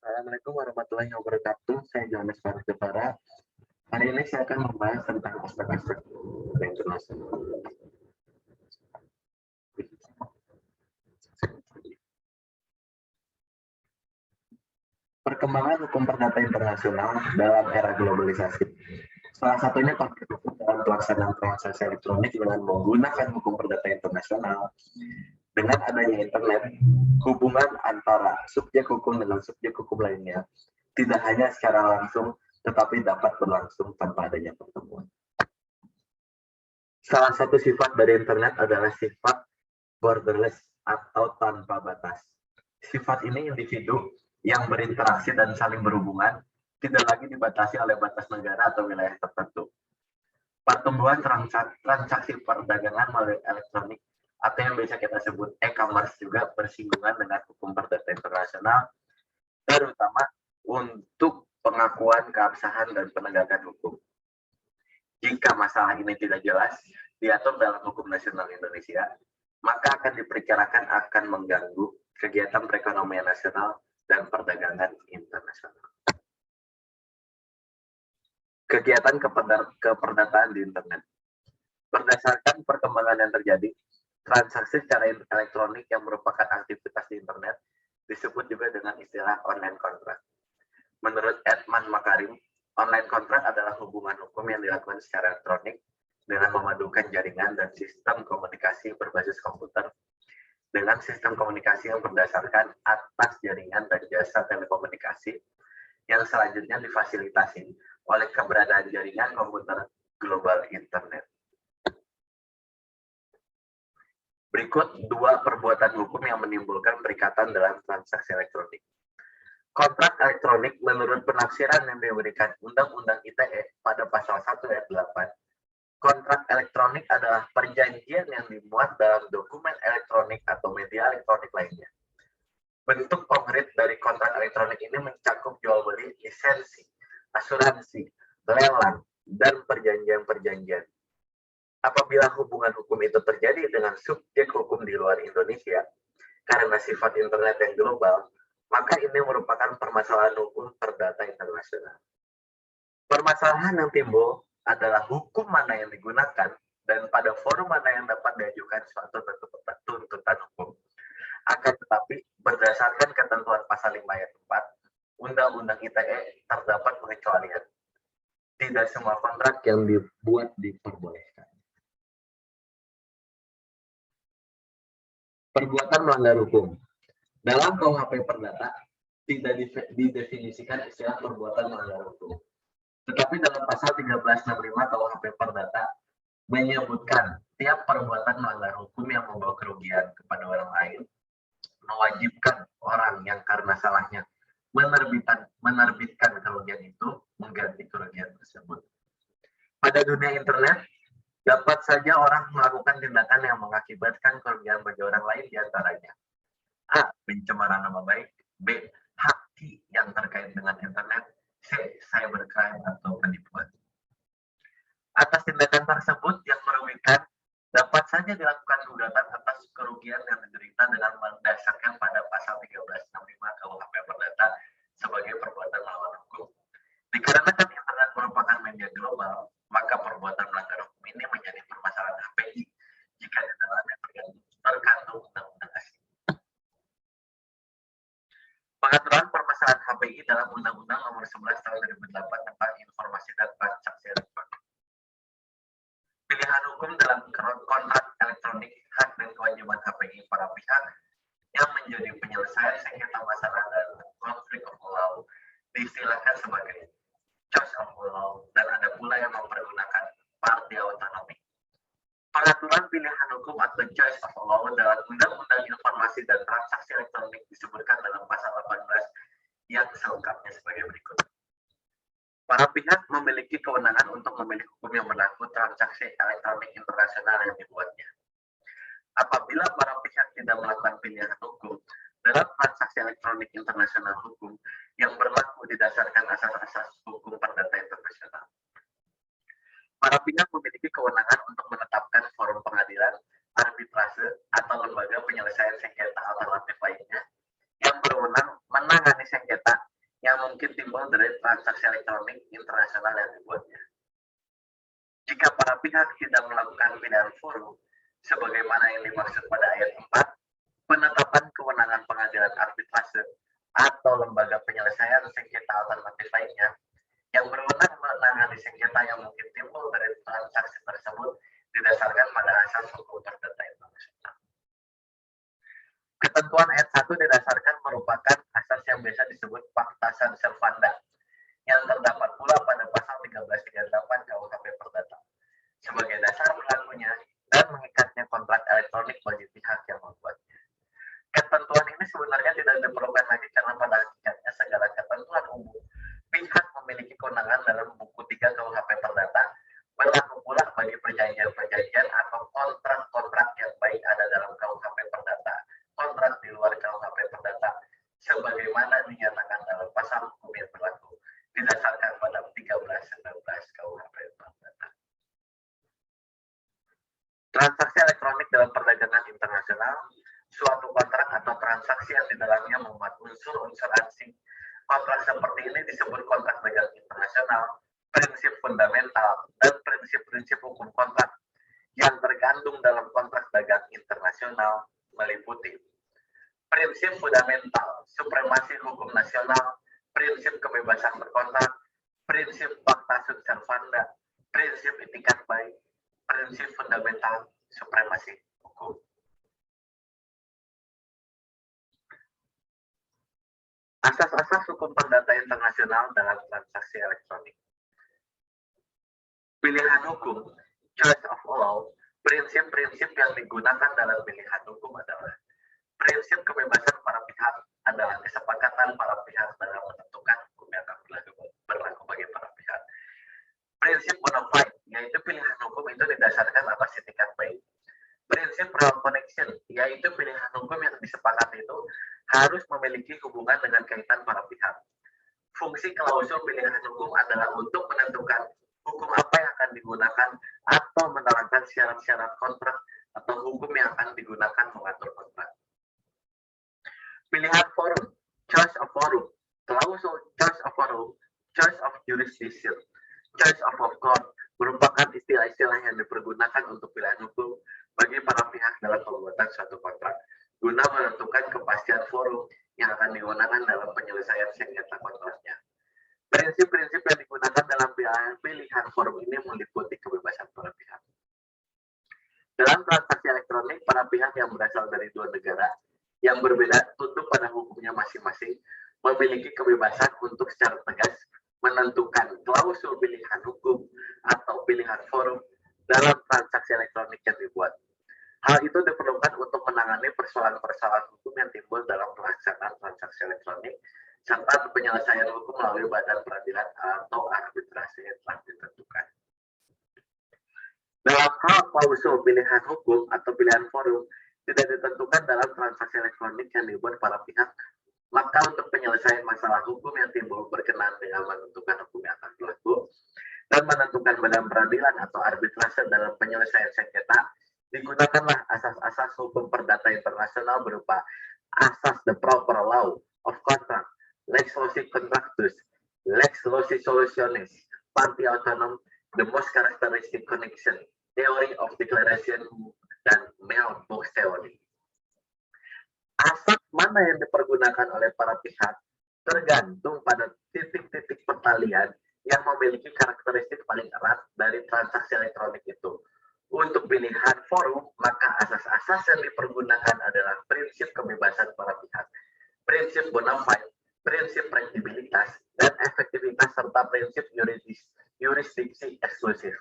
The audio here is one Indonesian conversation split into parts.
Assalamualaikum warahmatullahi wabarakatuh. Saya Johannes Farid Jepara. Hari ini saya akan membahas tentang aspek-aspek internasional. Perkembangan hukum perdata internasional dalam era globalisasi. Salah satunya konkret dalam pelaksanaan transaksi elektronik dengan menggunakan hukum perdata internasional. Dengan adanya internet, hubungan antara subjek hukum dengan subjek hukum lainnya tidak hanya secara langsung, tetapi dapat berlangsung tanpa adanya pertemuan. Salah satu sifat dari internet adalah sifat borderless atau tanpa batas. Sifat ini individu yang berinteraksi dan saling berhubungan tidak lagi dibatasi oleh batas negara atau wilayah tertentu. Pertumbuhan transaksi perdagangan melalui elektronik atau yang biasa kita sebut e-commerce juga bersinggungan dengan hukum perdata internasional, terutama untuk pengakuan keabsahan dan penegakan hukum. Jika masalah ini tidak jelas diatur dalam hukum nasional Indonesia, maka akan diperkirakan akan mengganggu kegiatan perekonomian nasional dan perdagangan internasional. Kegiatan keperdataan di internet. Berdasarkan perkembangan yang terjadi, transaksi secara elektronik yang merupakan aktivitas di internet disebut juga dengan istilah online contract. Menurut Edman Makarim, online contract adalah hubungan hukum yang dilakukan secara elektronik dengan memadukan jaringan dan sistem komunikasi berbasis komputer dengan sistem komunikasi yang berdasarkan atas jaringan dan jasa telekomunikasi yang selanjutnya difasilitasi oleh keberadaan jaringan komputer global internet. Berikut dua perbuatan hukum yang menimbulkan perikatan dalam transaksi elektronik. Kontrak elektronik menurut penafsiran yang diberikan Undang-Undang ITE pada pasal 1 ayat 8, kontrak elektronik adalah perjanjian yang dimuat dalam dokumen elektronik atau media elektronik lainnya. Bentuk konkret dari kontrak elektronik ini mencakup jual beli, lisensi, asuransi, lelang, dan perjanjian-perjanjian. Apabila hubungan hukum itu terjadi dengan subjek hukum di luar Indonesia, karena sifat internet yang global, maka ini merupakan permasalahan hukum perdata internasional. Permasalahan yang timbul adalah hukum mana yang digunakan dan pada forum mana yang dapat diajukan suatu tuntutan hukum. Akan tetapi, berdasarkan ketentuan pasal 5 ayat 4, Undang-Undang ITE terdapat pengecualian. Tidak semua kontrak yang dibuat diperbolehkan. Perbuatan melanggar hukum. Dalam KUHP Perdata, tidak didefinisikan istilah perbuatan melanggar hukum. Tetapi dalam pasal 1365 KUHP Perdata menyebutkan tiap perbuatan melanggar hukum yang membawa kerugian kepada orang lain mewajibkan orang yang karena salahnya menerbitkan kerugian itu mengganti kerugian tersebut. Pada dunia internet, dapat saja orang melakukan tindakan yang mengakibatkan kerugian bagi orang lain diantaranya A. Pencemaran nama baik, B. Haki yang terkait dengan internet, C. Cybercrime atau penipuan. Atas tindakan tersebut yang merugikan, dapat saja dilakukan gugatan atas kerugian yang diderita dengan mendasarkan pada pasal 1365 KUHP Perdata sebagai perbuatan melawan hukum. Dikarenakan internet merupakan media global, maka perbuatan melanggar hukum ini menjadi permasalahan HPI jika di dalamnya terkandung undang-undang asing. Pengaturan permasalahan HPI dalam Undang-Undang Nomor 11 Tahun 2008 tentang Informasi dan Transaksi Elektronik. Pilihan hukum dalam kontrak elektronik, hak dan kewajiban HPI para pihak yang menjadi penyelesaian sengketa masalah dan konflik of law diistilahkan sebagai choice of law dan ada pula yang mempergunakan party autonomy. Pengaturan pilihan hukum atau choice of law dalam Undang-Undang Informasi dan Transaksi Elektronik disebutkan dalam pasal 18 yang selengkapnya sebagai berikut. Para pihak memiliki kewenangan untuk memilih hukum yang berlaku transaksi elektronik internasional yang dibuatnya. Apabila para pihak tidak melakukan pilihan hukum dalam transaksi elektronik internasional hukum yang berlaku didasarkan asas-asas hukum perdata internasional, para pihak memiliki kewenangan untuk menetapkan forum pengadilan, arbitrase, atau lembaga penyelesaian sengketa alternatif lainnya yang berwenang menangani sengketa transaksi elektronik internasional yang dibuatnya. Jika para pihak tidak melakukan pilihan forum, sebagaimana yang dimaksud pada ayat 4, penetapan kewenangan pengadilan arbitrase atau lembaga penyelesaian sengketa alternatif lainnya yang berwenang menangani sengketa yang mungkin timbul dari transaksi tersebut didasarkan pada asas hukum perdata internasional. Ketentuan ayat 1 didasarkan merupakan asas yang biasa disebut fakta servanda yang terdapat pula pada pasal 1338 KUHP Perdata sebagai dasar berlakunya dan mengikatnya kontrak elektronik bagi pihak yang membuatnya. Ketentuan ini sebenarnya tidak diperlukan lagi karena pada hakikatnya segala ketentuan umum pihak memiliki kewenangan dalam buku 3 KUHP Perdata berlaku pula bagi perjanjian-perjanjian atau kontrak-kontrak yang baik ada dalam KUHP Perdata, kontrak di luar KUHP Perdata, sebagaimana dinyatakan dalam pasal hukum yang berlaku didasarkan pada 1319 KUHP Perdata. Transaksi elektronik dalam perdagangan internasional, suatu kontrak atau transaksi yang di dalamnya memuat unsur-unsur asing. Kontrak seperti ini disebut kontrak dagang internasional, prinsip fundamental, dan prinsip-prinsip hukum kontrak yang terkandung dalam kontrak dagang internasional meliputi prinsip fundamental, supremasi hukum nasional, prinsip kebebasan berkontrak, prinsip fakta sunt servanda, prinsip itikat baik, prinsip fundamental, supremasi hukum. Asas-asas hukum perdata internasional dalam transaksi elektronik. Pilihan hukum, choice of law, prinsip-prinsip yang digunakan dalam pilihan hukum adalah prinsip kebebasan para pihak adalah kesepakatan para pihak dalam menentukan hukum yang akan berlaku bagi para pihak. Prinsip bona fide, yaitu pilihan hukum itu didasarkan atas itikat baik. Prinsip real connection, yaitu pilihan hukum yang disepakati itu harus memiliki hubungan dengan kaitan para pihak. Fungsi klausul pilihan hukum adalah untuk menentukan hukum apa yang akan digunakan atau menerangkan syarat-syarat kontrak atau hukum yang akan digunakan mengatur kontrak. Pilihan forum, choice of forum, klausul choice of forum, choice of jurisdiction, choice of court merupakan istilah-istilah yang dipergunakan untuk pilihan hukum bagi para pihak dalam pembuatan suatu kontrak guna menentukan kepastian forum yang akan digunakan dalam penyelesaian sengketa kontraknya. Prinsip-prinsip yang digunakan dalam pilihan forum ini meliputi kebebasan para pihak. Dalam transaksi elektronik, para pihak yang berasal dari dua negara yang berbeda tunduk pada hukumnya masing-masing memiliki kebebasan untuk secara tegas menentukan klausul pilihan hukum atau pilihan forum dalam transaksi elektronik yang dibuat. Hal itu diperlukan untuk menangani persoalan-persoalan hukum yang timbul dalam pelaksanaan transaksi elektronik serta penyelesaian hukum melalui badan peradilan atau arbitrase yang telah ditentukan. Dalam hal klausul pilihan hukum atau pilihan forum tidak ditentukan dalam transaksi elektronik yang dibuat para pihak, maka untuk penyelesaian masalah hukum yang timbul berkenaan dengan menentukan hukum yang akan berlaku dan menentukan badan peradilan atau arbitrase dalam penyelesaian sengketa, digunakanlah asas-asas hukum perdata internasional berupa asas the proper law of contract, lex loci contractus, lex loci solutionis, party autonom, the most characteristic connection, theory of declaration, dan mailbox theory. Asas mana yang dipergunakan oleh para pihak tergantung pada titik-titik pertalian yang memiliki karakteristik paling erat dari transaksi elektronik itu. Untuk pilihan forum, maka asas-asas yang dipergunakan adalah prinsip kebebasan para pihak, prinsip bona fide, prinsip praktikabilitas, dan efektivitas serta prinsip jurisdiksi eksklusif.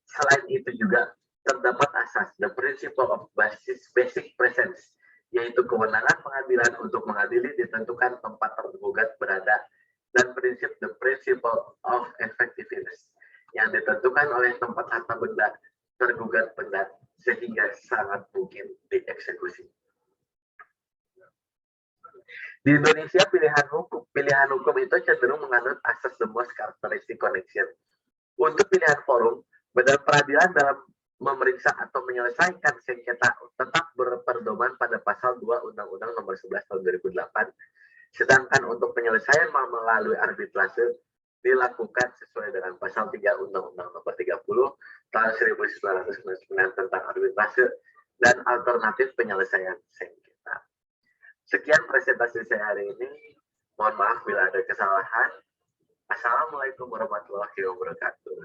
Selain itu juga terdapat asas the principle of basic presence, yaitu kewenangan pengadilan untuk mengadili ditentukan tempat tergugat berada, dan prinsip the principle of effectiveness yang ditentukan oleh tempat harta benda tergugat benda sehingga sangat mungkin dieksekusi. Di Indonesia pilihan hukum itu cenderung menganut asas the most characteristic connection. Untuk pilihan forum, badan peradilan dalam memeriksa atau menyelesaikan sengketa tetap berpedoman pada pasal 2 Undang-Undang Nomor 11 Tahun 2008. Sedangkan untuk penyelesaian melalui arbitrase, dilakukan sesuai dengan pasal 3 Undang-Undang Nomor 30 tahun 1999 tentang arbitrase dan alternatif penyelesaian sengketa. Sekian presentasi saya hari ini. Mohon maaf bila ada kesalahan. Assalamualaikum warahmatullahi wabarakatuh.